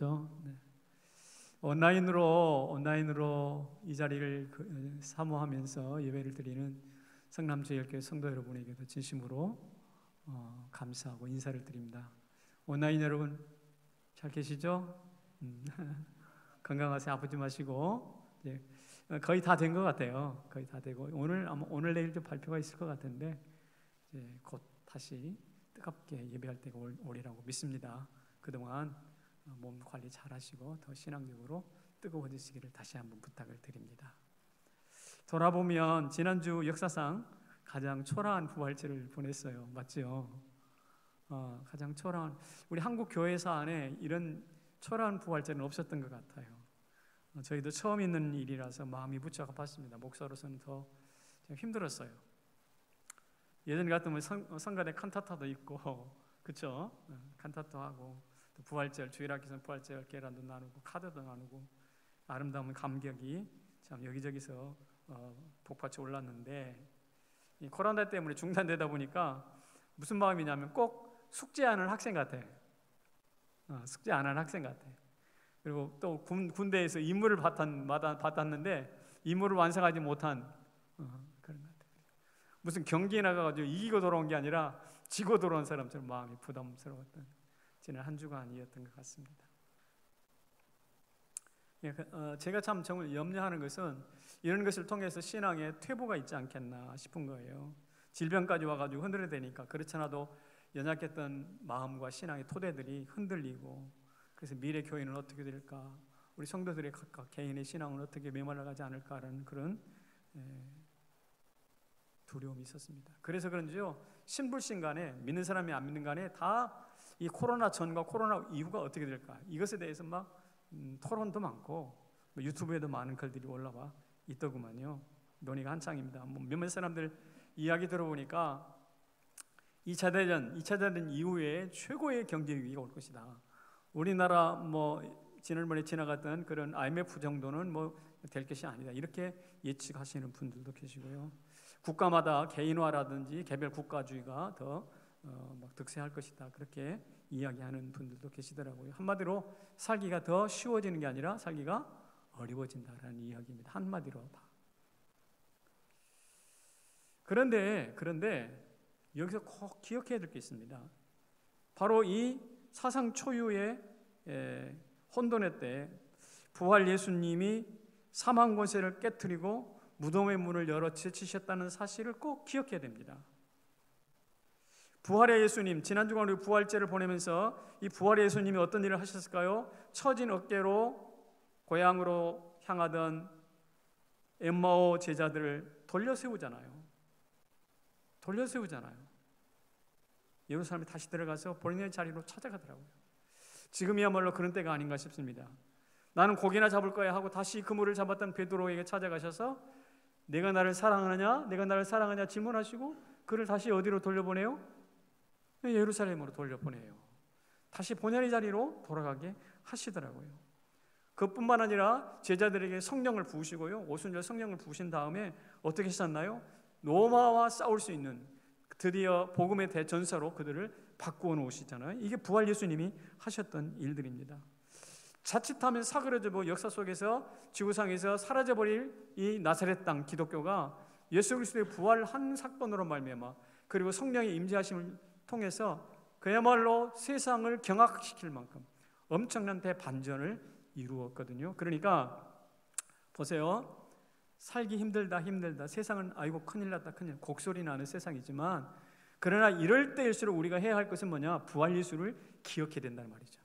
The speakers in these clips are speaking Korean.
그렇죠? 네. 온라인으로 이 자리를 사모하면서 예배를 드리는 성남주일교회 성도 여러분에게도 진심으로 감사하고 인사를 드립니다. 온라인 여러분 잘 계시죠? 건강하세요. 아프지 마시고. 예, 거의 다 된 것 같아요. 거의 다 되고 오늘 내일 좀 발표가 있을 것 같은데 곧 다시 뜨겁게 예배할 때가 오리라고 믿습니다. 그동안 몸 관리 잘 하시고 더 신앙적으로 뜨거워지시기를 다시 한번 부탁을 드립니다. 돌아보면 지난주 역사상 가장 초라한 부활절을 보냈어요. 맞죠? 가장 초라한, 우리 한국 교회사 안에 이런 초라한 부활절은 없었던 것 같아요. 저희도 처음 있는 일이라서 마음이 무척 아팠습니다. 목사로서는 더 힘들었어요. 예전 같으면 성가대 칸타타도 있고, 그렇죠? 칸타타 하고 또 부활절, 주일학교에서는 부활절 계란도 나누고 카드도 나누고 아름다운 감격이 참 여기저기서 복받쳐 올랐는데 이 코로나 때문에 중단되다 보니까 무슨 마음이냐면 꼭 숙제 안 하는 학생 같아. 숙제 안 하는 학생 같아. 그리고 또 군대에서 임무를 받았는데 임무를 완성하지 못한 그런 것 같아요. 무슨 경기에 나가가지고 이기고 돌아온 게 아니라 지고 돌아온 사람처럼 마음이 부담스러웠던 지난 한 주간이었던 것 같습니다. 제가 참 정말 염려하는 것은 이런 것을 통해서 신앙에 퇴보가 있지 않겠나 싶은 거예요. 질병까지 와가지고 흔들어대니까 그렇지 않아도 연약했던 마음과 신앙의 토대들이 흔들리고 그래서 미래 교회는 어떻게 될까, 우리 성도들의 각각 개인의 신앙은 어떻게 메말라가지 않을까라는 그런 두려움이 있었습니다. 그래서 그런지요, 신불신 간에 믿는 사람이 안 믿는 간에 다 이 코로나 전과 코로나 이후가 어떻게 될까, 이것에 대해서 막 토론도 많고 유튜브에도 많은 글들이 올라와 있더구만요. 논의가 한창입니다. 몇몇 사람들 이야기 들어보니까 2차 대전 이후에 최고의 경제 위기가 올 것이다. 우리나라 지난번에 지나갔던 그런 IMF 정도는 될 것이 아니다. 이렇게 예측하시는 분들도 계시고요. 국가마다 개인화라든지 개별 국가주의가 더 득세할 것이다. 그렇게 이야기하는 분들도 계시더라고요. 한마디로 살기가 더 쉬워지는 게 아니라 살기가 어려워진다라는 이야기입니다. 한마디로 다. 그런데 여기서 꼭 기억해야 될 게 있습니다. 바로 이 사상 초유의 혼돈의 때 부활 예수님이 사망 권세를 깨트리고 무덤의 문을 열어 제치셨다는 사실을 꼭 기억해야 됩니다. 부활의 예수님, 지난주간 우리 부활제를 보내면서 이 부활의 예수님이 어떤 일을 하셨을까요? 처진 어깨로 고향으로 향하던 엠마오 제자들을 돌려세우잖아요. 예루살렘에 다시 들어가서 본인의 자리로 찾아가더라고요. 지금이야말로 그런 때가 아닌가 싶습니다. 나는 고기나 잡을 거야 하고 다시 그물을 잡았던 베드로에게 찾아가셔서 내가 나를 사랑하냐 질문하시고 그를 다시 어디로 돌려보내요? 예루살렘으로 돌려보내요. 다시 본연의 자리로 돌아가게 하시더라고요. 그뿐만 아니라 제자들에게 성령을 부으시고요, 오순절 성령을 부으신 다음에 어떻게 하셨나요? 로마와 싸울 수 있는 드디어 복음의 대전사로 그들을 바꾸어 놓으시잖아요. 이게 부활 예수님이 하셨던 일들입니다. 자칫하면 사그러지고 역사 속에서 지구상에서 사라져버릴 이 나사렛 땅 기독교가 예수 그리스도의 부활한 사건으로 말미암아 그리고 성령의 임재하심을 통해서 그야말로 세상을 경악시킬 만큼 엄청난 대반전을 이루었거든요. 그러니까 보세요. 살기 힘들다 세상은 아이고 큰일 났다 곡소리 나는 세상이지만 그러나 이럴 때일수록 우리가 해야 할 것은 뭐냐? 부활 예수를 기억해야 된다는 말이죠.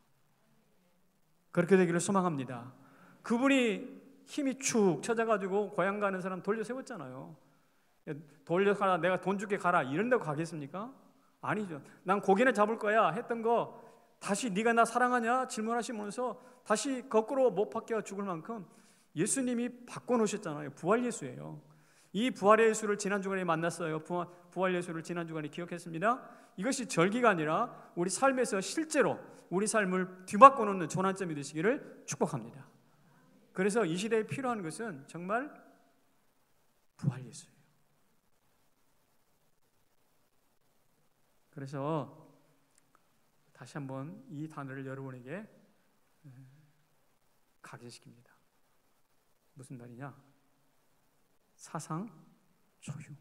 그렇게 되기를 소망합니다. 그분이 힘이 축 쳐져가지고 고향 가는 사람 돌려 세웠잖아요. 돌려가라, 내가 돈 줄게 가라, 이런 데고 가겠습니까? 아니죠. 난 고기나 잡을 거야 했던 거 다시 네가 나 사랑하냐 질문하시면서 다시 거꾸로 못 박혀 죽을 만큼 예수님이 바꿔놓으셨잖아요. 부활 예수예요. 이 부활의 예수를 지난 주간에 만났어요. 부활 예수를 지난 주간에 기억했습니다. 이것이 절기가 아니라 우리 삶에서 실제로 우리 삶을 뒤바꿔 놓는 전환점이 되시기를 축복합니다. 그래서 이 시대에 필요한 것은 정말 부활 예수예요. 그래서 다시 한번 이 단어를 여러분에게 각인시킵니다. 무슨 말이냐? 사상 초유.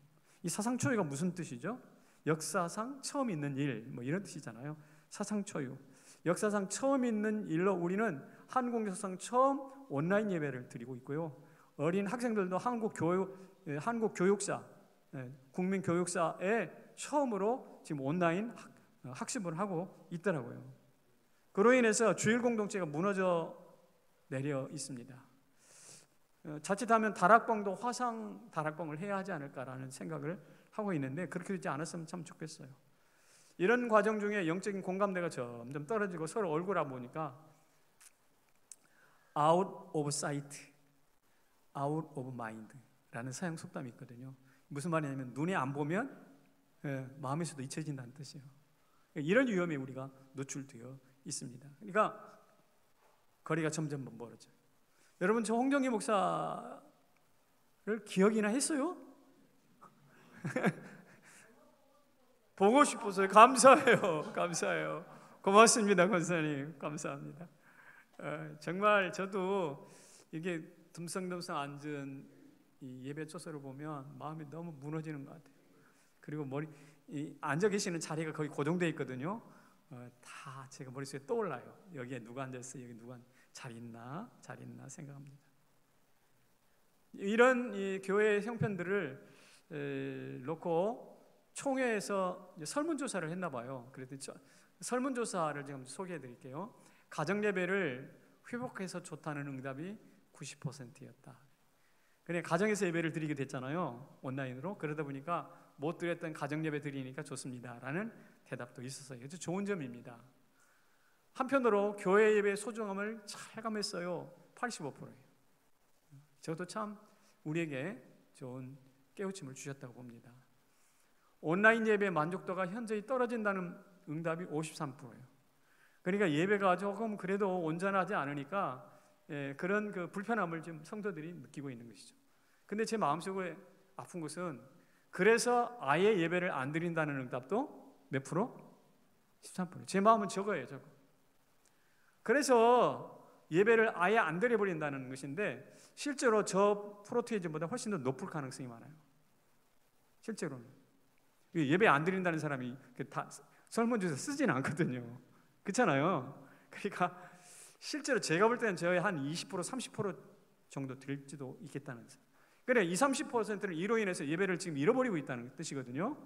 이 사상 초유가 무슨 뜻이죠? 역사상 처음 있는 일, 뭐 이런 뜻이잖아요. 사상 초유. 역사상 처음 있는 일로 우리는 한국 역사상 처음 온라인 예배를 드리고 있고요. 어린 학생들도 한국 교육사, 국민 교육사에 처음으로 지금 온라인 학습을 하고 있더라고요. 그로 인해서 주일 공동체가 무너져 내려 있습니다. 자칫하면 다락방도 화상 다락방을 해야 하지 않을까라는 생각을 하고 있는데 그렇게 되지 않았으면 참 좋겠어요. 이런 과정 중에 영적인 공감대가 점점 떨어지고 서로 얼굴 알아보니까 out of sight, out of mind라는 서양 속담이 있거든요. 무슨 말이냐면 눈에 안 보면 마음에서도 잊혀진다는 뜻이에요. 이런 위험에 우리가 노출되어 있습니다. 그러니까 거리가 점점 멀어져요. 여러분, 저 홍정희 목사를 기억이나 했어요? 보고 싶어서요. 감사해요. 감사해요. 고맙습니다, 권사님. 감사합니다. 정말 저도 이게 듬성듬성 앉은 이 예배 초소를 보면 마음이 너무 무너지는 것 같아요. 그리고 앉아 계시는 자리가 거의 고정되어 있거든요. 다 제가 머릿속에 떠올라요. 여기에 누가 앉았어요? 여기 누가 잘 있나 생각합니다. 이런 이 교회 형편들을 놓고 총회에서 설문조사를 했나 봐요. 그랬더니 설문조사를 지금 소개해 드릴게요. 가정예배를 회복해서 좋다는 응답이 90%였다. 그래, 가정에서 예배를 드리게 됐잖아요. 온라인으로. 그러다 보니까 못 드렸던 가정예배 드리니까 좋습니다 라는 대답도 있었어요. 아주 좋은 점입니다. 한편으로 교회 예배의 소중함을 체감했어요. 85%예요. 저도 참 우리에게 좋은 깨우침을 주셨다고 봅니다. 온라인 예배의 만족도가 현저히 떨어진다는 응답이 53%예요. 그러니까 예배가 조금 그래도 온전하지 않으니까 그런 그 불편함을 지금 성도들이 느끼고 있는 것이죠. 근데 제 마음속에 아픈 것은 그래서 아예 예배를 안 드린다는 응답도 몇 프로? 13%. 제 마음은 저거예요, 저거. 그래서 예배를 아예 안 드려버린다는 것인데 실제로 저 프로테이즘보다 훨씬 더 높을 가능성이 많아요. 실제로는. 예배 안 드린다는 사람이 다 설문조사 쓰지는 않거든요. 그렇잖아요. 그러니까 실제로 제가 볼 때는 저희 한 20%, 30% 정도 드릴지도 있겠다는. 그래, 20, 30%는 이로 인해서 예배를 지금 잃어버리고 있다는 뜻이거든요.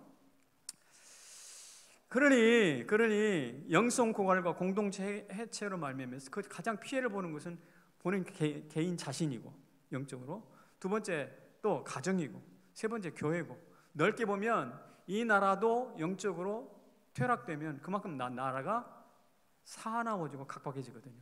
그러니 영성 고갈과 공동체 해체로 말미암아서 그 가장 피해를 보는 것은 본인 개인 자신이고 영적으로, 두 번째 또 가정이고, 세 번째 교회고, 넓게 보면 이 나라도 영적으로 퇴락되면 그만큼 나라가 사나워지고 각박해지거든요.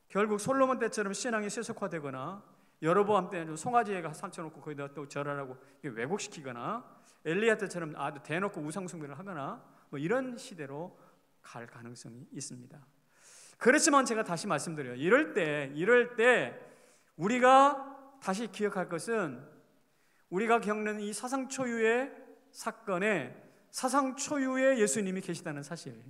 결국 솔로몬 때처럼 신앙이 세속화되거나 여로보암 때는 송아지가 산쳐놓고 거기다 또 절하라고 왜곡시키거나 엘리야 때처럼 아주 대놓고 우상숭배를 하거나 뭐 이런 시대로 갈 가능성이 있습니다. 그렇지만 제가 다시 말씀드려요. 이럴 때 우리가 다시 기억할 것은 우리가 겪는 이 사상초유의 사건에 사상초유의 예수님이 계시다는 사실.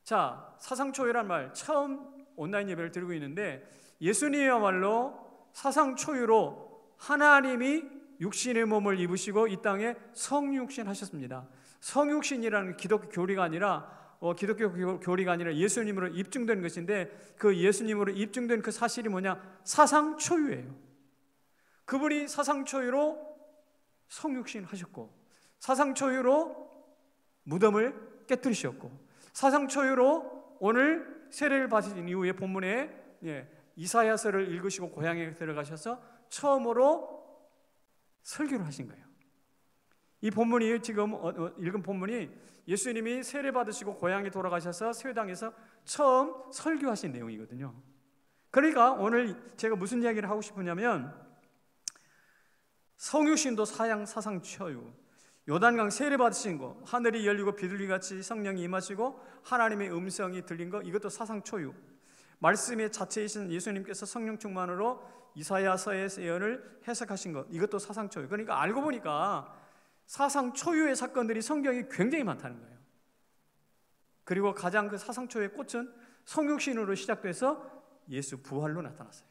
자, 사상초유란 말 처음 온라인 예배를 드리고 있는데 예수님이야말로 사상초유로 하나님이 육신의 몸을 입으시고 이 땅에 성육신 하셨습니다. 성육신이라는 기독교 교리가 아니라 예수님으로 입증된 것인데 그 예수님으로 입증된 그 사실이 뭐냐? 사상초유예요. 그분이 사상초유로 성육신 하셨고 사상초유로 무덤을 깨뜨리셨고 사상초유로 오늘 세례를 받으신 이후에 본문에 이사야서를 읽으시고 고향에 들어가셔서 처음으로 설교를 하신 거예요. 이 본문이 지금 읽은 본문이 예수님이 세례 받으시고 고향에 돌아가셔서 세회당에서 처음 설교하신 내용이거든요. 그러니까 오늘 제가 무슨 이야기를 하고 싶으냐면 성육신도 사상초유, 요단강 세례 받으신 거, 하늘이 열리고 비둘기같이 성령이 임하시고 하나님의 음성이 들린 거, 이것도 사상초유. 말씀의 자체이신 예수님께서 성령 충만으로 이사야서의 예언을 해석하신 것, 이것도 사상초유. 그러니까 알고 보니까 사상초유의 사건들이 성경이 굉장히 많다는 거예요. 그리고 가장 그 사상초유의 꽃은 성육신으로 시작돼서 예수 부활로 나타났어요.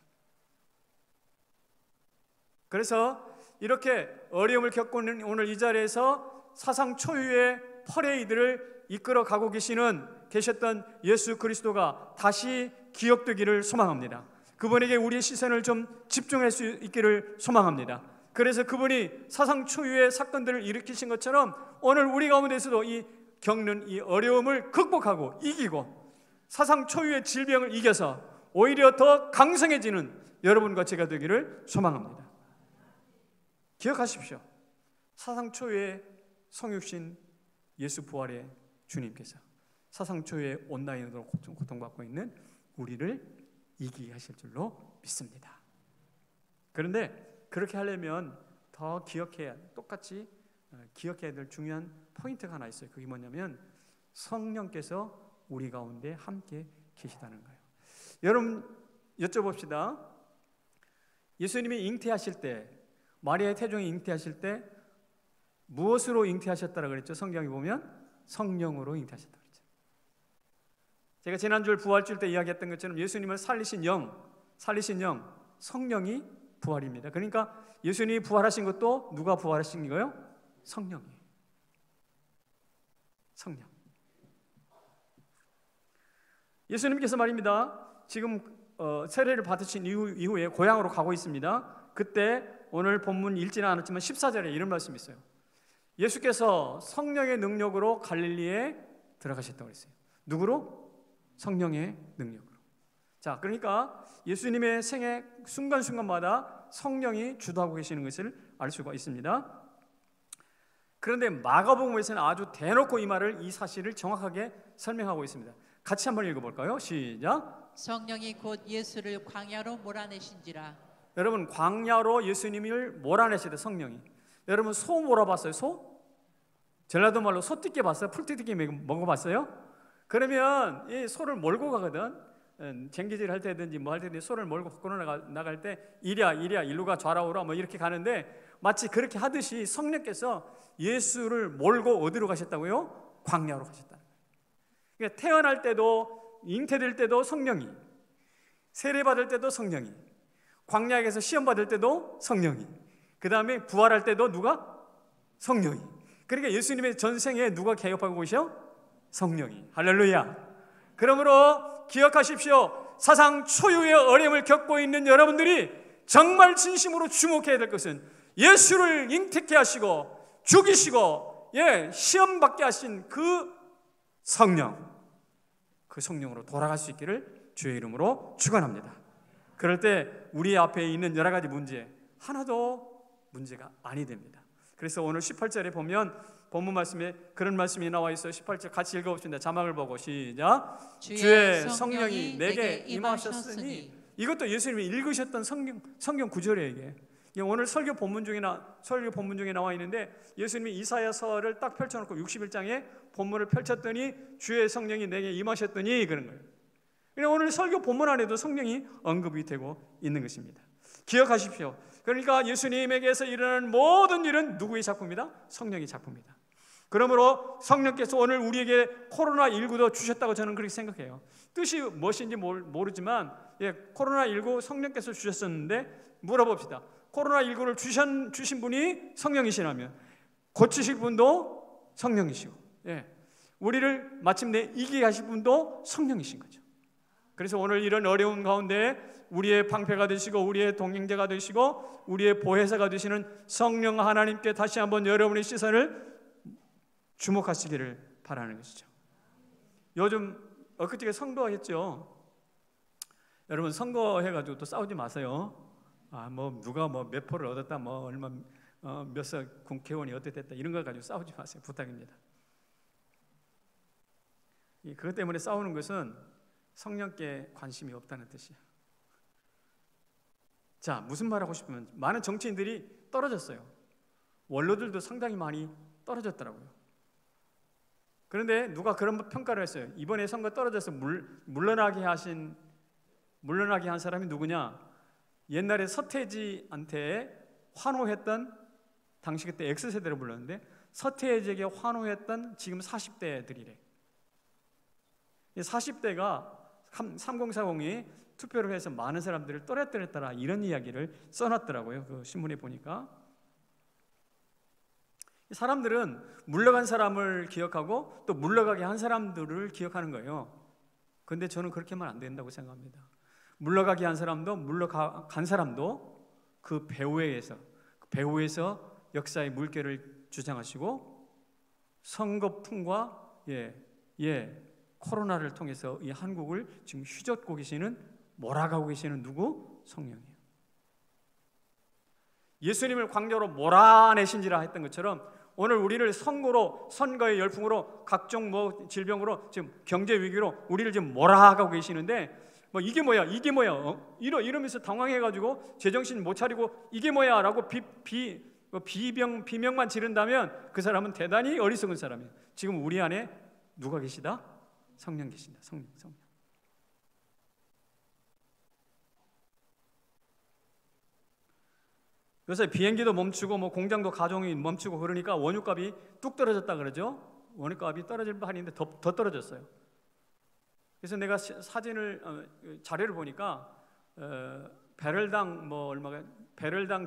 그래서 이렇게 어려움을 겪고 있는 오늘 이 자리에서 사상 초유의 퍼레이드를 이끌어 가고 계셨던 예수 그리스도가 다시 기억되기를 소망합니다. 그분에게 우리의 시선을 좀 집중할 수 있기를 소망합니다. 그래서 그분이 사상 초유의 사건들을 일으키신 것처럼 오늘 우리 가운데서도 이 겪는 이 어려움을 극복하고 이기고 사상 초유의 질병을 이겨서 오히려 더 강성해지는 여러분과 제가 되기를 소망합니다. 기억하십시오. 사상 초유의 성육신 예수 부활의 주님께서 사상 초유의 온라인으로 고통받고 있는 우리를 이기게 하실 줄로 믿습니다. 그런데 그렇게 하려면 더 똑같이 기억해야 될 중요한 포인트가 하나 있어요. 그게 뭐냐면 성령께서 우리 가운데 함께 계시다는 거예요. 여러분 여쭤봅시다. 예수님이 잉태하실 때, 마리아의 태중이 잉태하실 때 무엇으로 잉태하셨다고 그랬죠? 성경에 보면 성령으로 잉태하셨다고 그랬죠. 제가 지난주에 부활주일 때 이야기했던 것처럼 예수님을 살리신 영, 성령이 부활입니다. 그러니까 예수님이 부활하신 것도 누가 부활하신 거예요? 성령이에요. 성령. 예수님께서 말입니다. 지금 세례를 받으신 이후에 고향으로 가고 있습니다. 그때 오늘 본문 읽지는 않았지만 14절에 이런 말씀이 있어요. 예수께서 성령의 능력으로 갈릴리에 들어가셨다고 했어요. 누구로? 성령의 능력으로. 자, 그러니까 예수님의 생애 순간순간마다 성령이 주도하고 계시는 것을 알 수가 있습니다. 그런데 마가복음에서는 아주 대놓고 이 사실을 정확하게 설명하고 있습니다. 같이 한번 읽어볼까요? 시작. 성령이 곧 예수를 광야로 몰아내신지라. 여러분, 광야로 예수님을 몰아내시다. 성령이. 여러분, 소 몰아봤어요? 소? 전라도 말로 소띠게 봤어요? 풀띠게 먹어봤어요? 그러면 이 소를 몰고 가거든. 쟁기질 할 때든지 뭐 할 때든지 소를 몰고 밖으로 나갈 때 이리야 일루가 좌라우라 뭐 이렇게 가는데 마치 그렇게 하듯이 성령께서 예수를 몰고 어디로 가셨다고요? 광야로 가셨다. 그러니까 태어날 때도 잉태될 때도 성령이, 세례받을 때도 성령이, 광야에서 시험 받을 때도 성령이, 그 다음에 부활할 때도 누가? 성령이. 그러니까 예수님의 전생에 누가 개업하고 계셔? 성령이. 할렐루야. 그러므로 기억하십시오. 사상 초유의 어려움을 겪고 있는 여러분들이 정말 진심으로 주목해야 될 것은 예수를 잉태케 하시고 죽이시고 시험 받게 하신 그 성령, 그 성령으로 돌아갈 수 있기를 주의 이름으로 축원합니다. 그럴 때 우리 앞에 있는 여러 가지 문제 하나도 문제가 아니 됩니다. 그래서 오늘 18절에 보면 본문 말씀에 그런 말씀이 나와 있어요. 18절 같이 읽어봅시다. 자막을 보고 시작. 주의 성령이 내게 임하셨으니. 이것도 예수님이 읽으셨던 성경 구절이에요. 이게 오늘 설교 본문 중에 나와 있는데 예수님이 이사야서를 딱 펼쳐놓고 61장에 본문을 펼쳤더니 주의 성령이 내게 임하셨더니 그런 거예요. 그러니까 오늘 설교 본문 안에도 성령이 언급이 되고 있는 것입니다. 기억하십시오. 그러니까 예수님에게서 일어나는 모든 일은 누구의 작품이다? 성령의 작품이다. 그러므로 성령께서 오늘 우리에게 코로나19도 주셨다고 저는 그렇게 생각해요. 뜻이 무엇인지 모르지만 코로나19 성령께서 주셨었는데 물어봅시다. 코로나19를 주신 분이 성령이시라면 고치실 분도 성령이시고 우리를 마침내 이기게 하실 분도 성령이신 거죠. 그래서 오늘 이런 어려운 가운데 우리의 방패가 되시고 우리의 동행자가 되시고 우리의 보혜사가 되시는 성령 하나님께 다시 한번 여러분의 시선을 주목하시기를 바라는 것이죠. 요즘 엊그저께 선거했죠. 여러분 선거해가지고 또 싸우지 마세요. 누가 몇 표를 얻었다, 얼마 몇 석 국회의원이 어땠다 이런 걸 가지고 싸우지 마세요. 부탁입니다. 그것 때문에 싸우는 것은 성령께 관심이 없다는 뜻이야. 자, 무슨 말 하고 싶으면 많은 정치인들이 떨어졌어요. 원로들도 상당히 많이 떨어졌더라고요. 그런데 누가 그런 평가를 했어요. 이번에 선거 떨어져서 물러나게 한 사람이 누구냐? 옛날에 서태지한테 환호했던, 당시 그때 X세대로 불렀는데 서태지에게 환호했던 지금 40대들이래. 40대가 3040이 투표를 해서 많은 사람들을 떨어뜨렸더라, 이런 이야기를 써놨더라고요. 그 신문에 보니까. 사람들은 물러간 사람을 기억하고 또 물러가게 한 사람들을 기억하는 거예요. 그런데 저는 그렇게 하면 안 된다고 생각합니다. 물러가게 한 사람도 물러간 사람도 그 배후에서 역사의 물결을 주장하시고 선거풍과 코로나를 통해서 이 한국을 지금 휘젓고 계시는, 몰아가고 계시는 누구? 성령이에요. 예수님을 광야로 몰아내신지라 했던 것처럼 오늘 우리를 선거의 열풍으로, 각종 질병으로, 지금 경제 위기로 우리를 지금 몰아가고 계시는데, 이게 뭐야? 이러면서 당황해가지고 제정신 못 차리고 이게 뭐야라고 비명만 지른다면 그 사람은 대단히 어리석은 사람이에요. 지금 우리 안에 누가 계시다? 성령 계신다. 성령. 요새 비행기도 멈추고 공장도 가동이 멈추고 그러니까 원유값이 뚝 떨어졌다 그러죠. 원유값이 떨어질 판인데 더 떨어졌어요. 그래서 내가 자료를 보니까 배럴당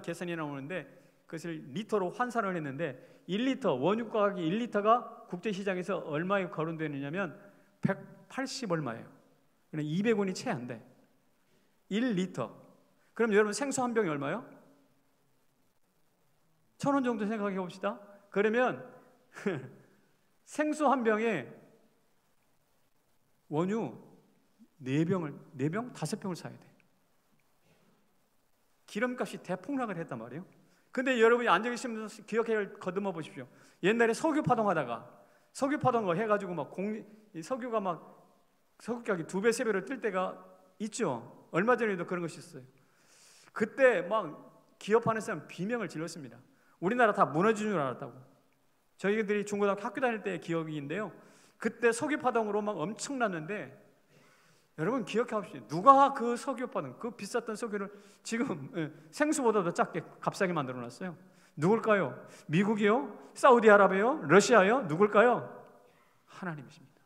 계산이 나오는데 그것을 리터로 환산을 했는데 1리터 원유 가격이 1리터가 국제 시장에서 얼마에 거론되느냐면 180 얼마예요. 그냥 200원이 채 안 돼. 1리터. 그럼 여러분 생수 한 병이 얼마요? 1,000원 정도 생각해 봅시다. 그러면 생수 한 병에 원유 4병, 5병을 사야 돼. 기름값이 대폭락을 했단 말이에요. 근데 여러분이 앉아 계시면서 기억해 거듭어 보십시오. 옛날에 석유 파동하다가 석유 파동 해가지고 석유가 석유 가격이 2배, 3배로 뛸 때가 있죠. 얼마 전에도 그런 것이 있어요. 그때 기업하는 사람 비명을 질렀습니다. 우리나라 다 무너진 줄 알았다고. 저희들이 중고등학교 학교 다닐 때의 기억인데요. 그때 석유 파동으로 엄청났는데, 여러분 기억하십시오. 누가 그 석유 파동, 그 비쌌던 석유를 지금 생수보다 더 작게 값싸게 만들어놨어요? 누굴까요? 미국이요? 사우디아라비아요? 러시아요? 누굴까요? 하나님이십니다.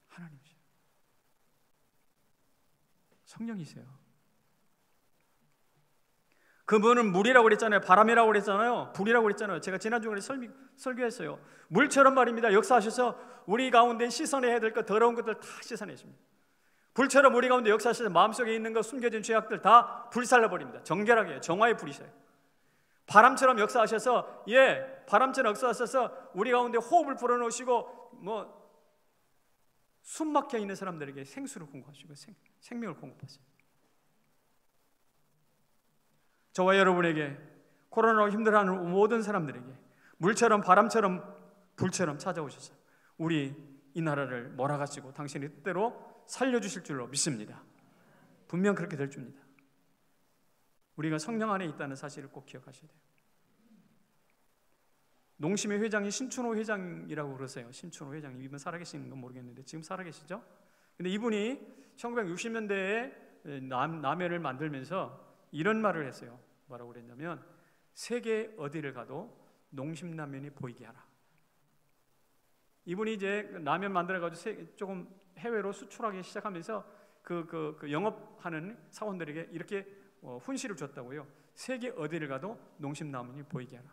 하나님이세요. 성령이세요. 그분은 물이라고 그랬잖아요. 바람이라고 그랬잖아요. 불이라고 그랬잖아요. 제가 지난주에 설교했어요. 물처럼 말입니다. 역사하셔서 우리 가운데 씻어내야 될 것, 더러운 것들 다 씻어내십니다. 불처럼 우리 가운데 역사하셔서 마음속에 있는 것, 숨겨진 죄악들 다 불살라버립니다. 정결하게, 정화의 불이세요. 바람처럼 역사하셔서 바람처럼 역사하셔서 우리 가운데 호흡을 불어넣으시고 숨 막혀 있는 사람들에게 생수를 공급하시고 생명을 공급하세요. 저와 여러분에게, 코로나로 힘들어하는 모든 사람들에게 물처럼 바람처럼 불처럼 찾아오셔서 우리 이 나라를 몰아가시고 당신의 뜻대로 살려주실 줄로 믿습니다. 분명 그렇게 될 줄입니다. 우리가 성령 안에 있다는 사실을 꼭 기억하셔야 돼요. 농심의 회장이 신춘호 회장이라고 그러세요. 신춘호 회장님, 이분 살아계시는 건 모르겠는데 지금 살아계시죠? 근데 이분이 1960년대에 라면을 만들면서 이런 말을 했어요. 뭐라고 그랬냐면, 세계 어디를 가도 농심라면이 보이게 하라. 이분이 이제 라면 만들어가지고 조금 해외로 수출하기 시작하면서 그 영업하는 사원들에게 이렇게 훈시를 줬다고요. 세계 어디를 가도 농심라면이 보이게 하라.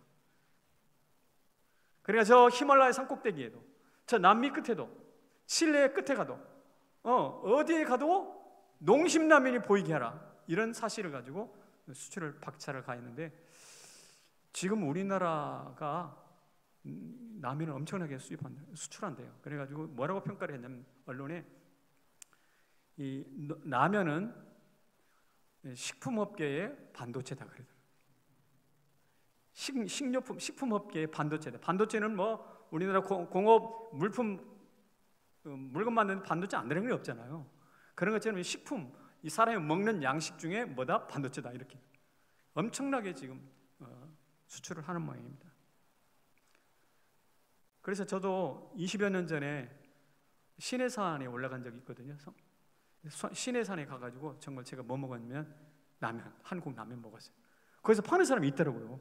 그러니까 저 히말라야 산꼭대기에도, 저 남미 끝에도, 칠레의 끝에 가도, 어디에 가도 농심라면이 보이게 하라. 이런 사실을 가지고 수출을 박차를 가했는데, 지금 우리나라가 라면을 엄청나게 수출한대요. 그래가지고 뭐라고 평가를 했냐면, 언론에 이 라면은 식품업계의 반도체다 그러더라고요. 식품업계의 반도체다. 반도체는 우리나라 공업 물건 만드는 반도체 안 들어간 게 없잖아요. 그런 것처럼 식품, 이 사람이 먹는 양식 중에 뭐다? 반도체다. 이렇게 엄청나게 지금 수출을 하는 모양입니다. 그래서 저도 20여 년 전에 시내산에 올라간 적이 있거든요. 시내산에 가가지고 정말 제가 뭐 먹었냐면 라면, 한국 라면 먹었어요. 거기서 파는 사람이 있더라고요.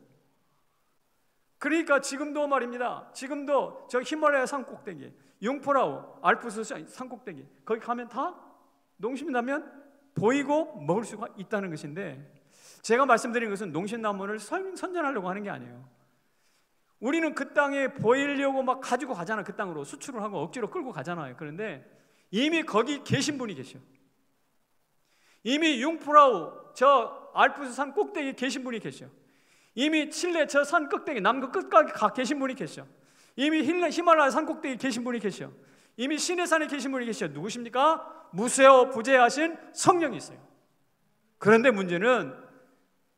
그러니까 지금도 말입니다. 지금도 저 히말라야 산 꼭대기, 융프라우 알프스 산 꼭대기, 거기 가면 다 농심나면 보이고 먹을 수가 있다는 것인데, 제가 말씀드린 것은 농심나무를 선전하려고 하는 게 아니에요. 우리는 그 땅에 보이려고 막 가지고 가잖아요. 그 땅으로 수출을 하고 억지로 끌고 가잖아요. 그런데 이미 거기 계신 분이 계셔. 이미 융프라우 저 알프스 산 꼭대기에 계신 분이 계셔. 이미 칠레 저 산 꼭대기 남극 끝까지 가 계신 분이 계셔. 이미 히말라야 산 꼭대기에 계신 분이 계셔. 이미 시내산에 계신 분이 계셔. 누구십니까? 무쇠오 부재하신 성령이 있어요. 그런데 문제는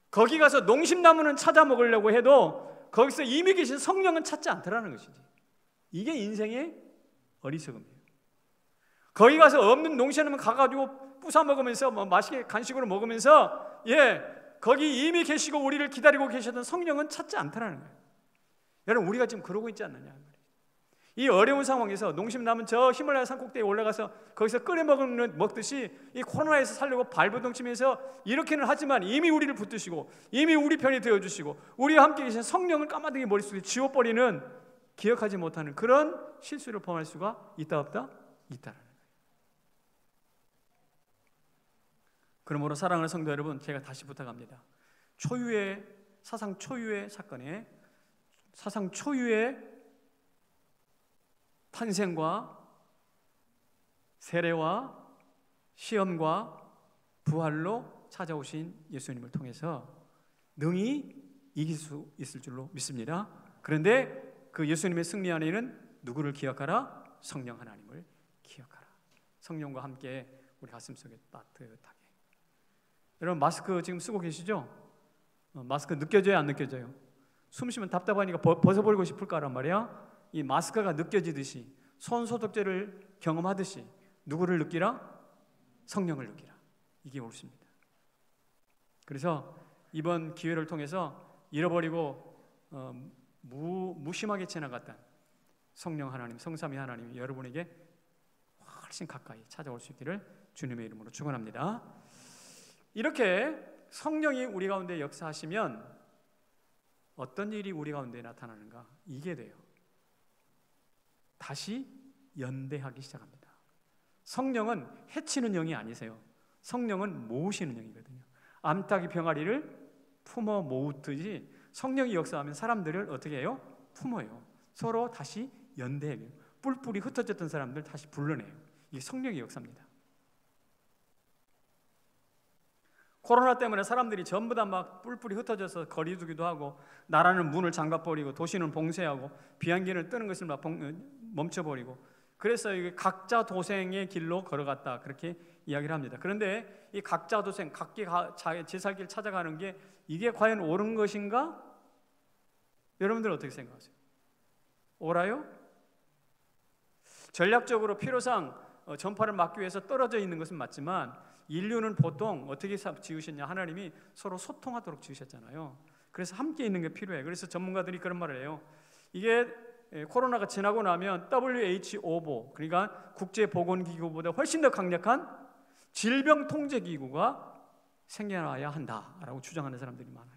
거기 가서 농심나무는 찾아 먹으려고 해도 거기서 이미 계신 성령은 찾지 않더라는 것이지. 이게 인생의 어리석음이에요. 거기 가서 없는 농심나무 가가지고 부숴 먹으면서 맛있게 간식으로 먹으면서 거기 이미 계시고 우리를 기다리고 계셨던 성령은 찾지 않더라는 거예요. 여러분, 우리가 지금 그러고 있지 않느냐. 이 어려운 상황에서 농심남은 저 히말라야 산 꼭대기에 올라가서 거기서 끓여 먹듯이 이 코로나에서 살려고 발버둥치면서 이렇게는 하지만 이미 우리를 붙드시고 이미 우리 편이 되어주시고 우리와 함께 계신 성령을 까마득히 머릿속에 지워버리는, 기억하지 못하는 그런 실수를 범할 수가 있다 없다? 있다라는 거예요. 그러므로 사랑하는 성도 여러분, 제가 다시 부탁합니다. 사상 초유의 사건에, 사상 초유의 탄생과 세례와 시험과 부활로 찾아오신 예수님을 통해서 능히 이길 수 있을 줄로 믿습니다. 그런데 그 예수님의 승리 안에는 누구를 기억하라? 성령 하나님을 기억하라. 성령과 함께 우리 가슴속에 따뜻하게. 여러분, 마스크 지금 쓰고 계시죠? 마스크 느껴져요? 안 느껴져요? 숨 쉬면 답답하니까 벗어버리고 싶을 거란 말이야. 이 마스크가 느껴지듯이, 손소독제를 경험하듯이 누구를 느끼라? 성령을 느끼라. 이게 옳습니다. 그래서 이번 기회를 통해서 잃어버리고 무심하게 지나갔던 성령 하나님, 성삼위 하나님이 여러분에게 훨씬 가까이 찾아올 수 있기를 주님의 이름으로 축원합니다. 이렇게 성령이 우리 가운데 역사하시면 어떤 일이 우리 가운데 나타나는가? 이게 돼요. 다시 연대하기 시작합니다. 성령은 해치는 영이 아니세요. 성령은 모으시는 영이거든요. 암탉이 병아리를 품어 모으듯이 성령이 역사하면 사람들을 어떻게 해요? 품어요. 서로 다시 연대해요. 뿔뿔이 흩어졌던 사람들 다시 불러내요. 이게 성령의 역사입니다. 코로나 때문에 사람들이 전부 다 막 뿔뿔이 흩어져서 거리두기도 하고, 나라는 문을 잠가버리고, 도시는 봉쇄하고, 비행기는 뜨는 것을 막 멈춰버리고, 그래서 이게 각자 도생의 길로 걸어갔다, 그렇게 이야기를 합니다. 그런데 이 각자 도생, 각기 제 살 길 찾아가는 게 이게 과연 옳은 것인가? 여러분들 어떻게 생각하세요? 옳아요? 전략적으로 필요상 전파를 막기 위해서 떨어져 있는 것은 맞지만, 인류는 보통 어떻게 지으셨냐? 하나님이 서로 소통하도록 지으셨잖아요. 그래서 함께 있는 게 필요해요. 그래서 전문가들이 그런 말을 해요. 이게 코로나가 지나고 나면 WHO, 그러니까 국제보건기구보다 훨씬 더 강력한 질병통제기구가 생겨나야 한다라고 주장하는 사람들이 많아요.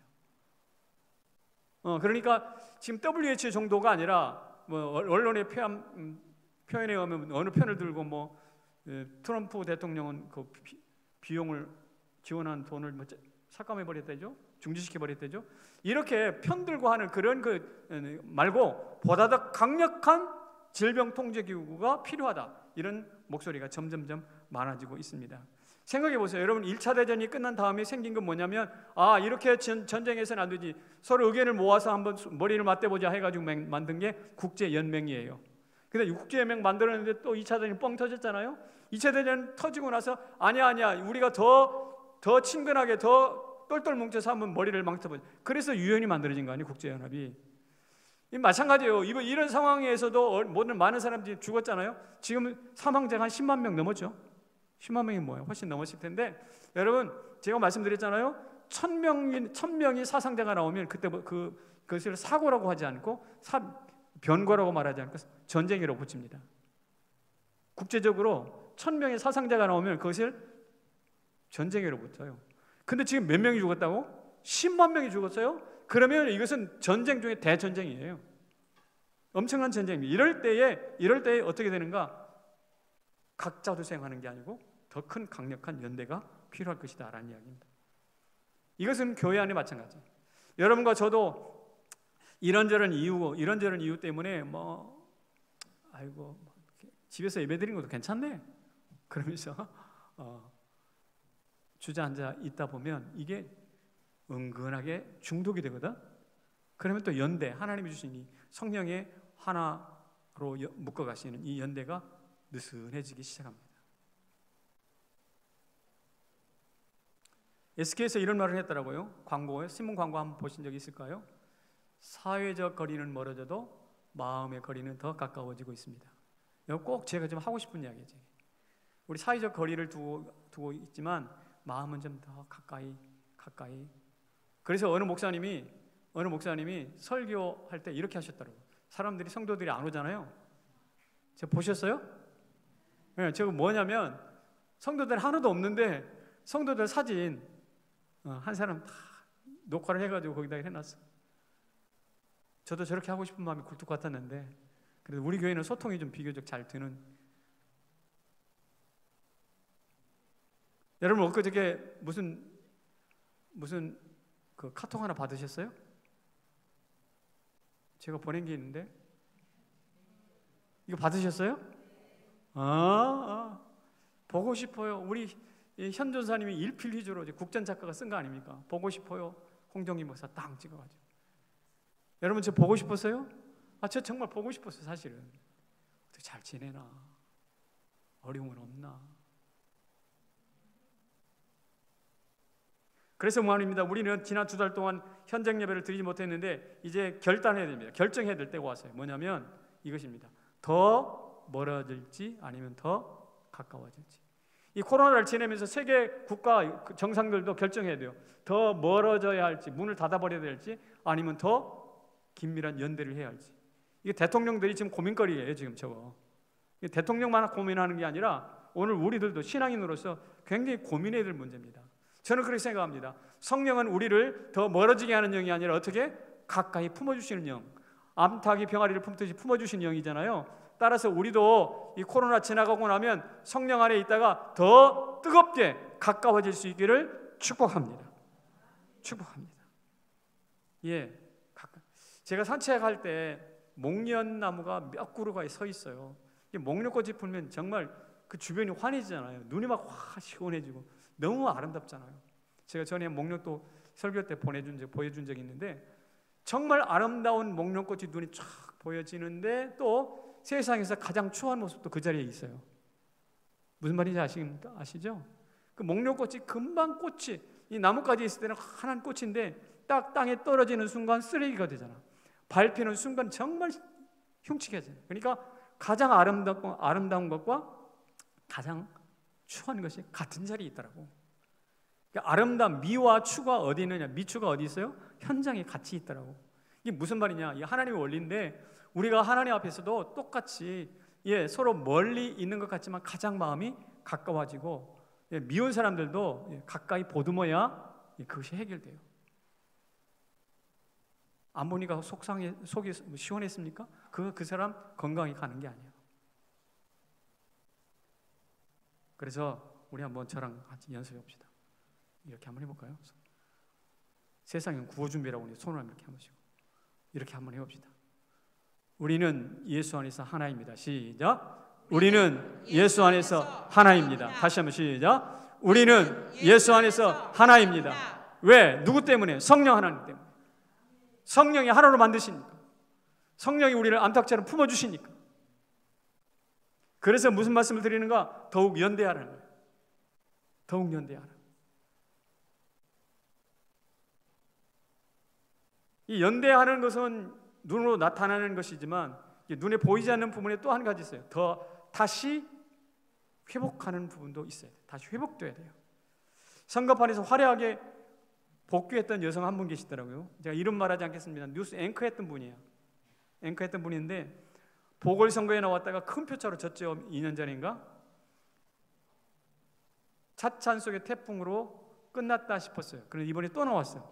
그러니까 지금 WHO 정도가 아니라 언론의 표현에 의하면 어느 편을 들고 트럼프 대통령은 그 비용을 지원한 돈을 삭감해 버렸다죠, 중지시켜 버렸다죠. 이렇게 편들고 하는 그런 말고 보다 더 강력한 질병통제기구가 필요하다, 이런 목소리가 점점점 많아지고 있습니다. 생각해 보세요. 여러분, 1차 대전이 끝난 다음에 생긴 건 뭐냐면, 이렇게 전쟁해서는 안 되지, 서로 의견을 모아서 한번 머리를 맞대보자 해가지고 만든 게 국제연맹이에요. 근데 국제연맹 만들었는데 또 2차 대전이 뻥 터졌잖아요. 2차 대전 터지고 나서 아니야 우리가 더 친근하게 더 똘똘 뭉쳐서 한번 머리를 망쳐보자. 그래서 유엔이 만들어진 거 아니에요, 국제연합이. 마찬가지예요. 이런 상황에서도 많은 사람들이 죽었잖아요. 지금 사망자가 한 10만 명 넘었죠. 10만 명이 뭐예요? 훨씬 넘었을 텐데, 여러분, 제가 말씀드렸잖아요. 1000명이 사상자가 나오면 그때 그것을 사고라고 하지 않고 변고라고 말하지 않고 전쟁이라고 붙입니다. 국제적으로 1000명의 사상자가 나오면 그것을 전쟁으로 붙어요. 근데 지금 몇 명이 죽었다고? 10만 명이 죽었어요? 그러면 이것은 전쟁 중에 대전쟁이에요. 엄청난 전쟁입니다. 이럴 때에 어떻게 되는가? 각자 도생하는 게 아니고 더 큰 강력한 연대가 필요할 것이다 라는 이야기입니다. 이것은 교회 안에 마찬가지예요. 여러분과 저도 이런저런 이유 때문에 집에서 예배드리는 것도 괜찮네 그러면서 주저앉아 있다 보면 이게 은근하게 중독이 되거든. 그러면 또 연대, 하나님이 주신 이 성령의 하나로 묶어가시는 이 연대가 느슨해지기 시작합니다. SK에서 이런 말을 했더라고요. 광고에, 신문 광고 한번 보신 적 있을까요? 사회적 거리는 멀어져도 마음의 거리는 더 가까워지고 있습니다. 이거 꼭 제가 좀 하고 싶은 이야기지. 우리 사회적 거리를 두고 있지만 마음은 좀 더 가까이. 그래서 어느 목사님이 설교할 때 이렇게 하셨더라고요. 사람들이, 성도들이 안 오잖아요. 제가 보셨어요? 네, 제가 뭐냐면 성도들 하나도 없는데 성도들 사진 한 사람 다 녹화를 해가지고 거기다 해놨어. 저도 저렇게 하고 싶은 마음이 굴뚝 같았는데 그래도 우리 교회는 소통이 좀 비교적 잘 되는. 여러분 엊그저께 무슨 그 카톡 하나 받으셨어요? 제가 보낸 게 있는데 이거 받으셨어요? 보고 싶어요. 우리 현 전사님이 일필휘주로 국전 작가가 쓴 거 아닙니까? 보고 싶어요. 홍정희 목사 땅 찍어가지고. 여러분 저 보고 싶었어요? 저 정말 보고 싶었어요. 사실은 어떻게 잘 지내나, 어려움은 없나. 그래서 말입니다. 우리는 지난 2달 동안 현장 예배를 드리지 못했는데 이제 결단해야 됩니다. 결정해야 될 때가 왔어요. 뭐냐면 이것입니다. 더 멀어질지 아니면 더 가까워질지. 이 코로나를 지내면서 세계 국가 정상들도 결정해야 돼요. 더 멀어져야 할지, 문을 닫아버려야 될지, 아니면 더 긴밀한 연대를 해야 할지. 이게 대통령들이 지금 고민거리예요. 지금 저거. 대통령만 고민하는 게 아니라 오늘 우리들도 신앙인으로서 굉장히 고민해야 될 문제입니다. 저는 그렇게 생각합니다. 성령은 우리를 더 멀어지게 하는 영이 아니라 어떻게? 가까이 품어주시는 영. 암탉이 병아리를 품듯이 품어주시는 영이잖아요. 따라서 우리도 이 코로나 지나가고 나면 성령 안에 있다가 더 뜨겁게 가까워질 수 있기를 축복합니다. 예, 제가 산책할 때 목련나무가 몇 그루가 서 있어요. 목련꽃이 피면 정말 그 주변이 환해지잖아요. 눈이 막 확 시원해지고 너무 아름답잖아요. 제가 전에 목련도 설교 때 보여준 적이 있는데 정말 아름다운 목련꽃이 눈이 쫙 보여지는데 또 세상에서 가장 추한 모습도 그 자리에 있어요. 무슨 말인지 아시죠? 그 목련꽃이 금방 꽃이 이 나뭇가지에 있을 때는 환한 꽃인데 딱 땅에 떨어지는 순간 쓰레기가 되잖아. 밟히는 순간 정말 흉측해져요. 그러니까 가장 아름다운 것과 가장 추한 것이 같은 자리에 있더라고. 그러니까 아름다운 미와 추가 어디 있느냐? 미추가 어디 있어요? 현장에 같이 있더라고. 이게 무슨 말이냐? 이게 하나님의 원리인데 우리가 하나님 앞에서도 똑같이 서로 멀리 있는 것 같지만 가장 마음이 가까워지고 미운 사람들도 가까이 보듬어야 그것이 해결돼요. 안 보니까 속이 시원했습니까? 그 사람 건강히 가는 게 아니에요. 그래서 우리 한번 저랑 같이 연습해 봅시다. 이렇게 한번 해볼까요? 세상은 구호 준비라고 하니 손을 이렇게 한 번씩 이렇게 한번 해봅시다. 우리는 예수 안에서 하나입니다. 시작. 우리는 예수 안에서 하나입니다. 다시 한번 시작. 우리는 예수 안에서 하나입니다. 왜? 누구 때문에? 성령 하나님 때문에. 성령이 하나로 만드시니까. 성령이 우리를 암탉처럼 품어주시니까. 그래서 무슨 말씀을 드리는가? 더욱 연대하라는 거예요. 더욱 연대하라. 이 연대하는 것은 눈으로 나타나는 것이지만 눈에 보이지 않는 부분에 또 한 가지 있어요. 다시 회복하는 부분도 있어야 돼요. 다시 회복돼야 돼요. 선거판에서 화려하게 복귀했던 여성 한 분 계시더라고요. 제가 이름 말하지 않겠습니다. 뉴스 앵커했던 분이에요. 앵커했던 분인데 보궐선거에 나왔다가 큰 표차로 졌죠. 2년 전인가? 차찬 속의 태풍으로 끝났다 싶었어요. 그런데 이번에 또 나왔어요.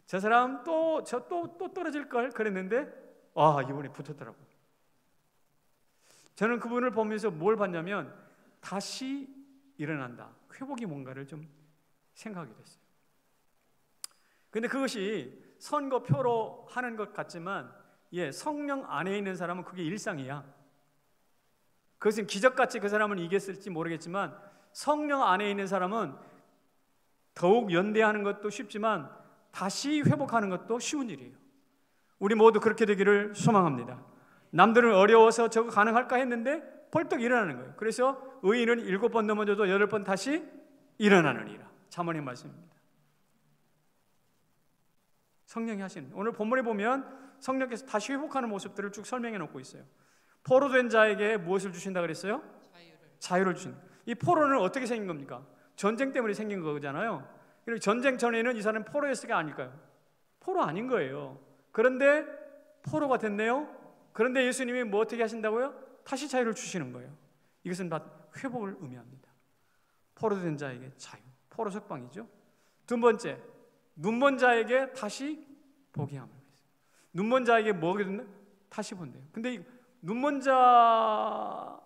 저 사람 또 떨어질 걸 그랬는데 이번에 붙었더라고요. 저는 그분을 보면서 뭘 봤냐면 다시 일어난다, 회복이 뭔가를 좀 생각하게 됐어요. 근데 그것이 선거표로 하는 것 같지만 성령 안에 있는 사람은 그게 일상이야. 그것은 기적같이 그 사람은 이겼을지 모르겠지만 성령 안에 있는 사람은 더욱 연대하는 것도 쉽지만 다시 회복하는 것도 쉬운 일이에요. 우리 모두 그렇게 되기를 소망합니다. 남들은 어려워서 저거 가능할까 했는데 벌떡 일어나는 거예요. 그래서 의인은 7번 넘어져도 8번 다시 일어나느니라. 잠언의 말씀입니다. 성령이 하시는, 오늘 본문에 보면 성령께서 다시 회복하는 모습들을 쭉 설명해 놓고 있어요. 포로된 자에게 무엇을 주신다 그랬어요? 자유를 주신다. 이 포로는 어떻게 생긴 겁니까? 전쟁 때문에 생긴 거잖아요. 그리고 전쟁 전에는 이 사람은 포로였을까 아닐까요? 포로 아닌 거예요. 그런데 포로가 됐네요. 그런데 예수님이 뭐 어떻게 하신다고요? 다시 자유를 주시는 거예요. 이것은 다 회복을 의미합니다. 포로된 자에게 자유, 포로 석방이죠. 두 번째, 눈먼 자에게 다시 보게 함을. 눈먼 자에게 뭐가 됐나? 다시 본대요. 근데 이 눈먼 자가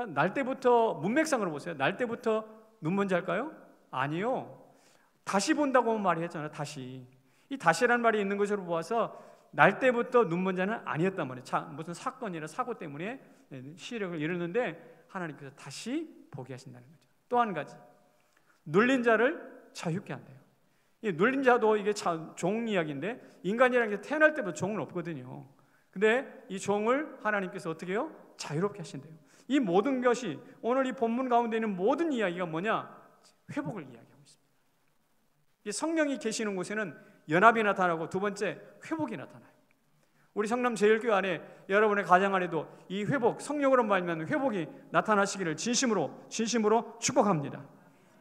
날 때부터 문맥상으로 보세요. 날 때부터 눈먼 자일까요? 아니요. 다시 본다고 말이 했잖아요. 다시. 이 다시라는 말이 있는 것으로 보아서 날 때부터 눈먼 자는 아니었단 말이에요. 무슨 사건이나 사고 때문에 시력을 잃었는데 하나님께서 다시 보게 하신다는 거죠. 또 한 가지, 눌린 자를 자유케 한대요. 이 눌린 자도 이게 종 이야기인데 인간이라는 게 태어날 때부터 종은 없거든요. 근데 이 종을 하나님께서 어떻게 해요? 자유롭게 하신대요. 이 모든 것이 오늘 이 본문 가운데 있는 모든 이야기가 뭐냐? 회복을 이야기하고 있습니다. 이 성령이 계시는 곳에는 연합이 나타나고 두 번째 회복이 나타나요. 우리 성남제일교회 안에 여러분의 가정 안에도 이 회복, 성령으로 말미암은 회복이 나타나시기를 진심으로 축복합니다.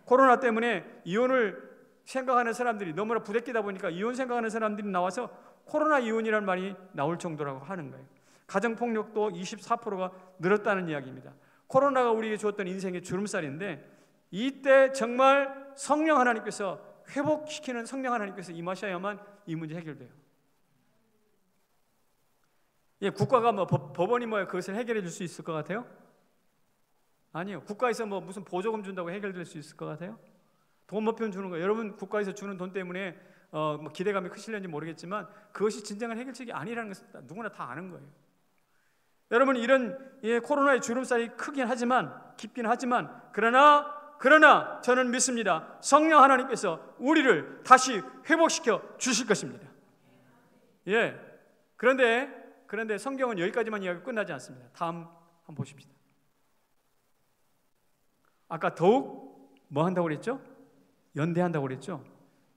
코로나 때문에 이혼을 생각하는 사람들이 너무나 부대끼다 보니까 이혼 생각하는 사람들이 나와서 코로나 이혼이라는 말이 나올 정도라고 하는 거예요. 가정폭력도 24%가 늘었다는 이야기입니다. 코로나가 우리에게 주었던 인생의 주름살인데 이때 정말 성령 하나님께서 회복시키는 성령 하나님께서 임하셔야만 이 문제 해결돼요. 국가가 법원이 그것을 해결해 줄 수 있을 것 같아요? 아니요. 국가에서 무슨 보조금 준다고 해결될 수 있을 것 같아요? 돈 몇 편 주는 거예요. 여러분 국가에서 주는 돈 때문에 기대감이 크실는지 모르겠지만 그것이 진정한 해결책이 아니라는 것은 누구나 다 아는 거예요. 여러분 이런 코로나의 주름살이 크긴 하지만 깊긴 하지만 그러나 저는 믿습니다. 성령 하나님께서 우리를 다시 회복시켜 주실 것입니다. 그런데 성경은 여기까지만 이야기가 끝나지 않습니다. 다음 한번 보십시다. 아까 더욱 뭐 한다고 그랬죠? 연대한다고 그랬죠?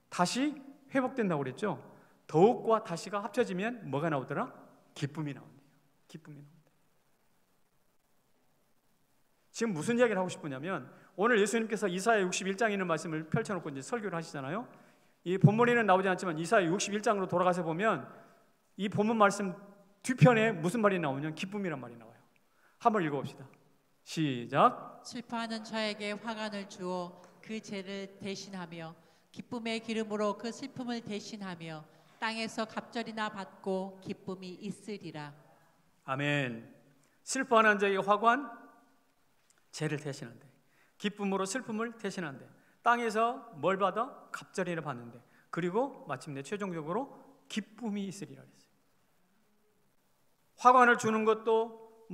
다시 회복된다고 그랬죠? 더욱과 다시가 합쳐지면 뭐가 나오더라? 기쁨이 나온대요. 기쁨이 나온대요. 지금 무슨 이야기를 하고 싶으냐면 오늘 예수님께서 이사야 61장에 있는 말씀을 펼쳐놓고 이제 설교를 하시잖아요. 이 본문에는 나오지 않지만 이사야 61장으로 돌아가서 보면 이 본문 말씀 뒤편에 무슨 말이 나오냐면 기쁨이란 말이 나와요. 한번 읽어봅시다. 시작. 슬퍼하는 자에게 화관을 주어 그 죄를 대신하며 기쁨의 기름으로 그 슬픔을 대신하며 땅에서 갑절이나 받고 기쁨이 있으리라. 아멘. 슬퍼하는 자에게 화관, 죄를 대신한대. 기쁨으로 슬픔을 대신한대. 땅에서 뭘 받아? 갑절이나 받는데. 그리고 마침내 최종적으로 기쁨이 있으리라 그랬어요. 화관을 주는 것도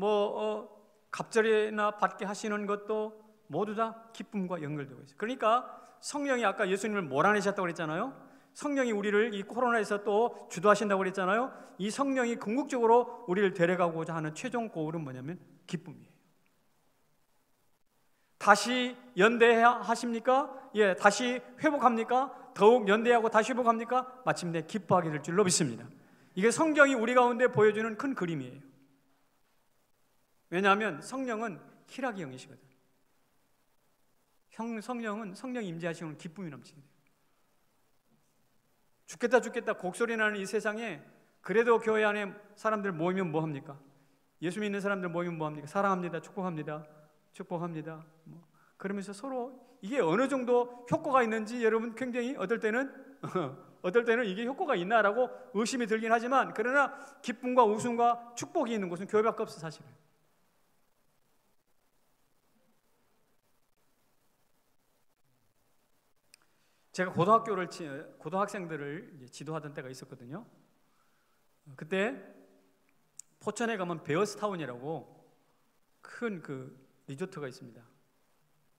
갑절이나 받게 하시는 것도 모두 다 기쁨과 연결되고 있어요. 그러니까 성령이 아까 예수님을 몰아내셨다고 그랬잖아요. 성령이 우리를 이 코로나에서 또 주도하신다고 그랬잖아요. 이 성령이 궁극적으로 우리를 데려가고자 하는 최종 고울은 뭐냐면 기쁨이에요. 다시 연대하십니까? 다시 회복합니까? 더욱 연대하고 다시 회복합니까? 마침내 기뻐하게 될 줄로 믿습니다. 이게 성경이 우리 가운데 보여주는 큰 그림이에요. 왜냐하면 성령은 희락의 영이시거든. 성령 임재하시는 기쁨이 넘치게 돼요. 죽겠다 곡소리 나는 이 세상에 그래도 교회 안에 사람들 모이면 뭐합니까? 예수 믿는 사람들 모이면 뭐합니까? 사랑합니다, 축복합니다, 그러면서 서로 이게 어느 정도 효과가 있는지 여러분 굉장히 어떨 때는 어떨 때는 이게 효과가 있나라고 의심이 들긴 하지만, 그러나 기쁨과 웃음과 축복이 있는 곳은 교회밖에 없어 사실은. 제가 고등학생들을 지도하던 때가 있었거든요. 그때 포천에 가면 베어스타운이라고 큰 그 리조트가 있습니다.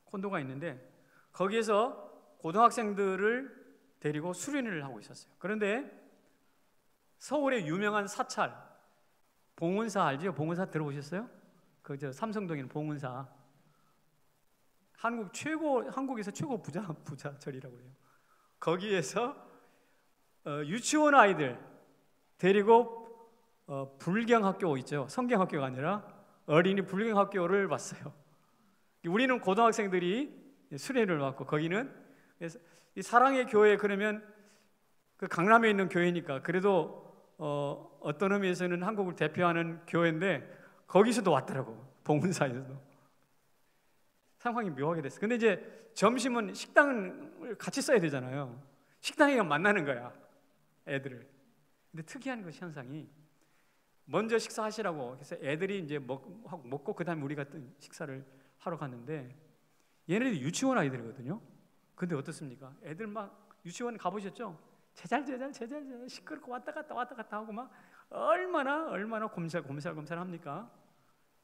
콘도가 있는데 거기에서 고등학생들을 데리고 수련회를 하고 있었어요. 그런데 서울의 유명한 사찰 봉은사 알죠? 봉은사 들어보셨어요? 그 저 삼성동에 있는 봉은사, 한국에서 최고 부자절이라고 해요. 거기에서 유치원 아이들 데리고 불경학교 있죠. 성경학교가 아니라 어린이 불경학교를 봤어요. 우리는 고등학생들이 수련회를 왔고, 거기는 이 사랑의 교회, 그러면 그 강남에 있는 교회니까 그래도 어떤 의미에서는 한국을 대표하는 교회인데 거기서도 왔더라고. 봉은사에서도. 상황이 묘하게 됐어요. 근데 이제 점심은 식당을 같이 써야 되잖아요. 식당에 만나는 거야, 애들을. 근데 특이한 그 현상이, 먼저 식사하시라고 해서 애들이 이제 먹고 그다음에 우리가 식사를 하러 갔는데, 얘네들이 유치원 아이들이거든요. 근데 어떻습니까? 애들 막 유치원 가보셨죠? 제잘 시끄럽고 왔다 갔다 하고 막 얼마나 곰살 합니까?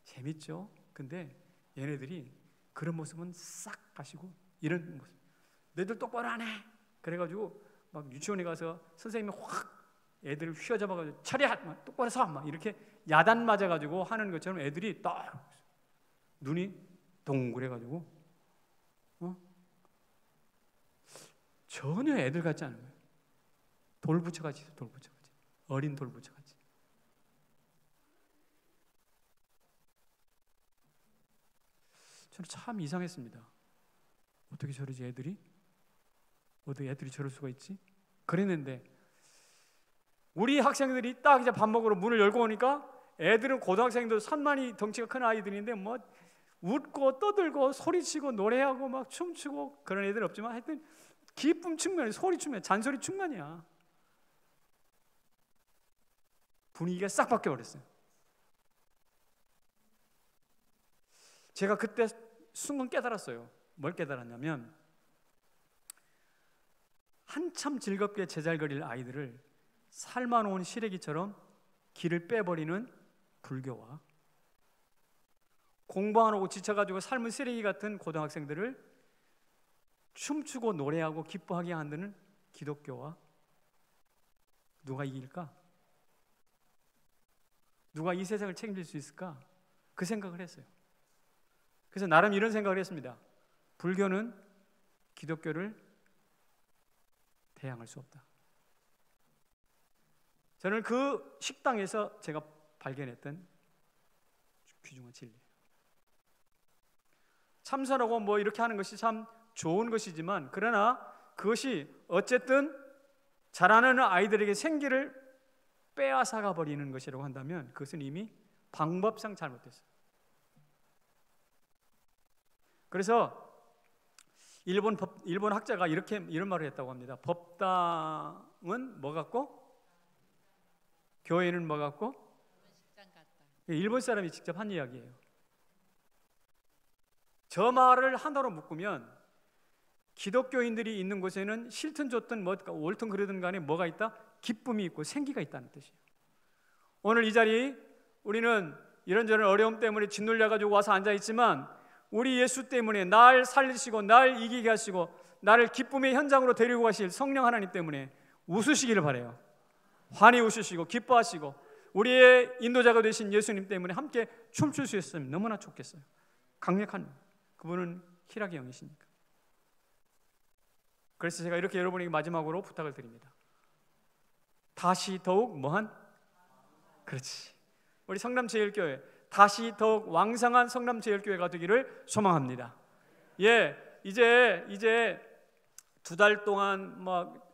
재밌죠. 근데 얘네들이 그런 모습은 싹 가시고, 이런 모습, 너희들 똑바로 안 해. 그래가지고 막 유치원에 가서 선생님이 확 애들을 휘어잡아가지고 차려, 막 똑바로 서, 막 이렇게 야단 맞아가지고 하는 것처럼 애들이 딱 눈이 동그래가지고 전혀 애들 같지 않은 거예요. 돌부처같이 있어요. 돌부처같이. 어린 돌부처같이. 저는 참 이상했습니다. 어떻게 저러지 애들이? 어떻게 애들이 저럴 수가 있지? 그랬는데 우리 학생들이 딱 이제 밥 먹으러 문을 열고 오니까, 애들은 고등학생들 산만이 덩치가 큰 아이들인데 뭐 웃고 떠들고 소리치고 노래하고 막 춤추고 그런 애들 없지만, 하여튼 기쁨 충만이야. 소리 충만, 잔소리 충만이야. 분위기가 싹 바뀌어버렸어요. 제가 그때 순간 깨달았어요. 뭘 깨달았냐면, 한참 즐겁게 제잘거릴 아이들을 삶아놓은 시래기처럼 길을 빼버리는 불교와, 공부 안 하고 지쳐가지고 삶은 쓰레기 같은 고등학생들을 춤추고 노래하고 기뻐하게 만드는 기독교와, 누가 이길까? 누가 이 세상을 책임질 수 있을까? 그 생각을 했어요. 그래서 나름 이런 생각을 했습니다. 불교는 기독교를 대항할 수 없다. 저는 그 식당에서 제가 발견했던 귀중한 진리예요. 참선하고 뭐 이렇게 하는 것이 참 좋은 것이지만, 그러나 그것이 어쨌든 자라는 아이들에게 생기를 빼앗아가 버리는 것이라고 한다면, 그것은 이미 방법상 잘못됐어요. 그래서 일본 학자가 이런 말을 했다고 합니다. 법당은 뭐 같고 교회는 뭐 같고? 일본 사람이 직접 한 이야기예요. 저 말을 하나로 묶으면, 기독교인들이 있는 곳에는 싫든 좋든 뭐 옳든 그러든 간에 뭐가 있다? 기쁨이 있고 생기가 있다는 뜻이에요. 오늘 이 자리 우리는 이런저런 어려움 때문에 짓눌려가지고 와서 앉아있지만, 우리 예수 때문에 날 살리시고 날 이기게 하시고 나를 기쁨의 현장으로 데리고 가실 성령 하나님 때문에 웃으시기를 바라요. 환히 웃으시고 기뻐하시고 우리의 인도자가 되신 예수님 때문에 함께 춤출 수 있으면 너무나 좋겠어요. 강력한 그분은 희락의 영이시니까. 그래서 제가 이렇게 여러분에게 마지막으로 부탁을 드립니다. 다시 더욱 뭐한? 그렇지. 우리 성남제일교회 다시 더욱 왕성한 성남제일교회가 되기를 소망합니다. 예, 이제 2달 동안 막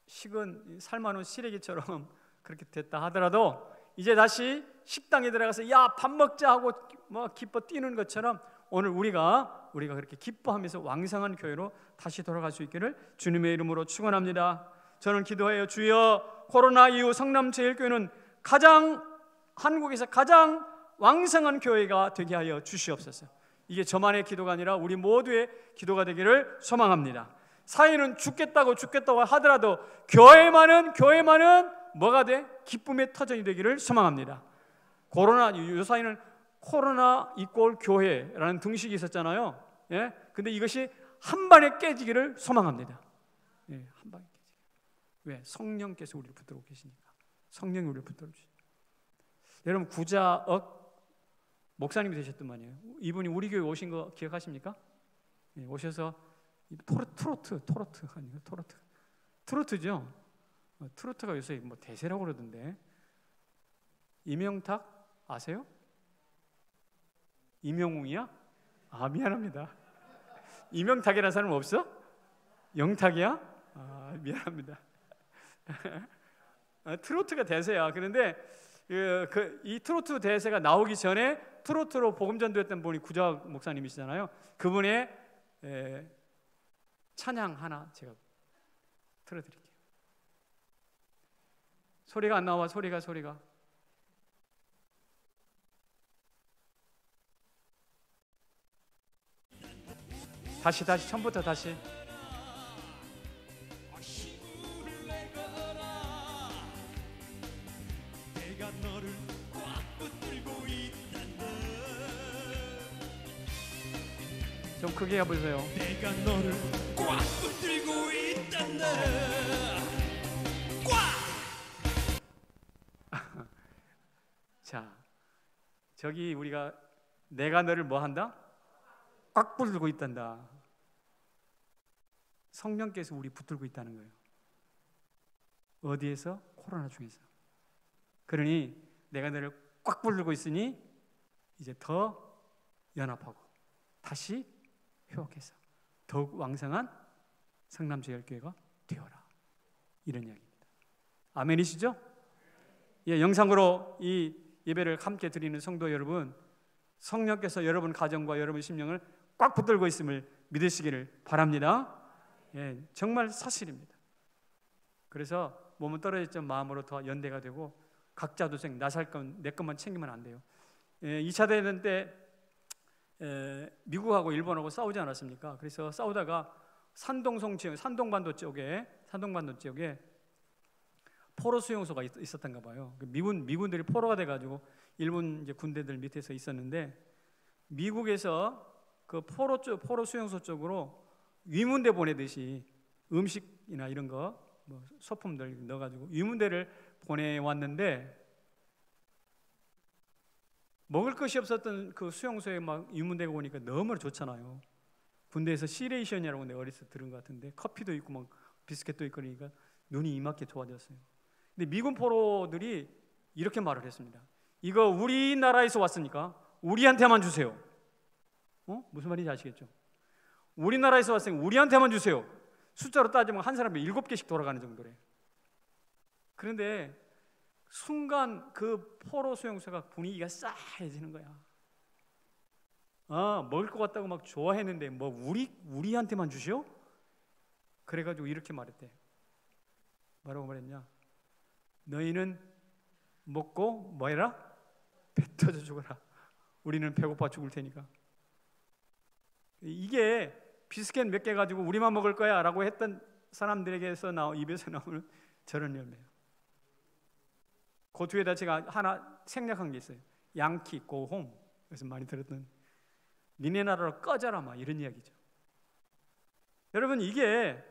식은 삶아놓은 시래기처럼 그렇게 됐다 하더라도, 이제 다시 식당에 들어가서 야 밥 먹자 하고 뭐 기뻐 뛰는 것처럼 오늘 우리가 그렇게 기뻐하면서 왕성한 교회로 다시 돌아갈 수 있기를 주님의 이름으로 축원합니다. 저는 기도해요. 주여, 코로나 이후 성남제일교회는 한국에서 가장 왕성한 교회가 되게 하여 주시옵소서. 이게 저만의 기도가 아니라 우리 모두의 기도가 되기를 소망합니다. 사회는 죽겠다고 하더라도 교회만은 뭐가 돼? 기쁨의 터전이 되기를 소망합니다. 요사이는 코로나 이꼴 교회라는 등식이 있었잖아요. 예? 근데 이것이 한 방에 깨지기를 소망합니다. 예, 한 방에 깨지기. 왜? 성령께서 우리를 붙들고 계시니까. 성령이 우리를 붙들고 계시니까. 여러분, 구자억 목사님이 되셨던 말이에요. 이분이 우리 교회 오신 거 기억하십니까? 예, 오셔서 트로트죠. 트로트가 요새 뭐 대세라고 그러던데. 이명탁 아세요? 이명웅이야? 아, 미안합니다. 이명탁이라는 사람 없어? 영탁이야? 아, 미안합니다. 트로트가 대세야. 그런데 이 트로트 대세가 나오기 전에 트로트로 복음 전도했던 분이 구자학 목사님이시잖아요. 그분의 찬양 하나 제가 틀어드릴게요. 소리가 안 나와. 소리가 다시 처음부터 다시. 좀 크게 해보세요. 내가 너를 꽉 붙들고 있단다. 자, 저기 우리가 내가 너를 뭐 한다? 꽉 붙들고 있단다. 성령께서 우리 붙들고 있다는 거예요. 어디에서? 코로나 중에서. 그러니 내가 너를 꽉 붙들고 있으니 이제 더 연합하고 다시 회복해서 더욱 왕성한 성남제일교회가 되어라. 이런 이야기입니다. 아멘이시죠? 예, 영상으로 이 예배를 함께 드리는 성도 여러분, 성령께서 여러분 가정과 여러분 심령을 꽉 붙들고 있음을 믿으시기를 바랍니다. 예, 정말 사실입니다. 그래서 몸은 떨어졌지만 마음으로 더 연대가 되고 각자 도생, 나 살 건 내 것만 챙기면 안 돼요. 2차 대전 때 미국하고 일본하고 싸우지 않았습니까? 그래서 싸우다가 산동반도 지역에 포로 수용소가 있었던가 봐요. 미군들이 포로가 돼가지고 일본 이제 군대들 밑에서 있었는데 미국에서 그 포로 수용소 쪽으로 위문대 보내듯이 음식이나 이런 거, 뭐 소품들 넣어가지고 위문대를 보내왔는데 먹을 것이 없었던 그 수용소에 막 위문대가 오니까 너무 좋잖아요. 군대에서 시레이션이라고 내가 어렸을 때 들은 것 같은데 커피도 있고 막 비스켓도 있고 그러니까 눈이 이맣게 좋아졌어요. 근데 미군 포로들이 이렇게 말을 했습니다. 이거 우리나라에서 왔으니까 우리한테만 주세요. 무슨 말인지 아시겠죠? 우리나라에서 왔으니까 우리한테만 주세요. 숫자로 따지면 한 사람이 7개씩 돌아가는 정도래. 그런데 순간 그 포로 수용소가 분위기가 싸해지는 거야. 먹을 것 같다고 막 좋아했는데 뭐 우리한테만 주시오? 그래가지고 이렇게 말했대. 뭐라고 말했냐? 너희는 먹고 뭐해라? 배 터져 죽어라. 우리는 배고파 죽을 테니까. 이게 비스켓 몇 개 가지고 우리만 먹을 거야 라고 했던 사람들에게서 입에서 나오는 저런 열매예요. 그 뒤에다 제가 하나 생략한 게 있어요. 양키 고홈. 그래서 많이 들었던 니네 나라로 꺼져라 막 이런 이야기죠. 여러분 이게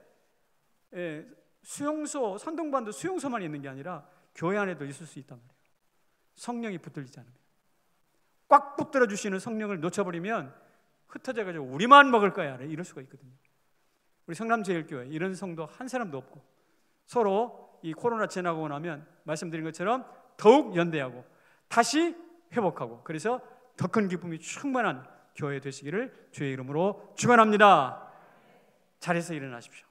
수용소, 산동반도 수용소만 있는 게 아니라 교회 안에도 있을 수 있단 말이에요. 성령이 붙들리지 않으면. 꽉 붙들어 주시는 성령을 놓쳐버리면 흩어져가지고 우리만 먹을 거야 이럴 수가 있거든요. 우리 성남제일교회 이런 성도 한 사람도 없고 서로 이 코로나 지나고 나면 말씀드린 것처럼 더욱 연대하고 다시 회복하고 그래서 더 큰 기쁨이 충만한 교회 되시기를 주의 이름으로 축원합니다. 잘해서 일어나십시오.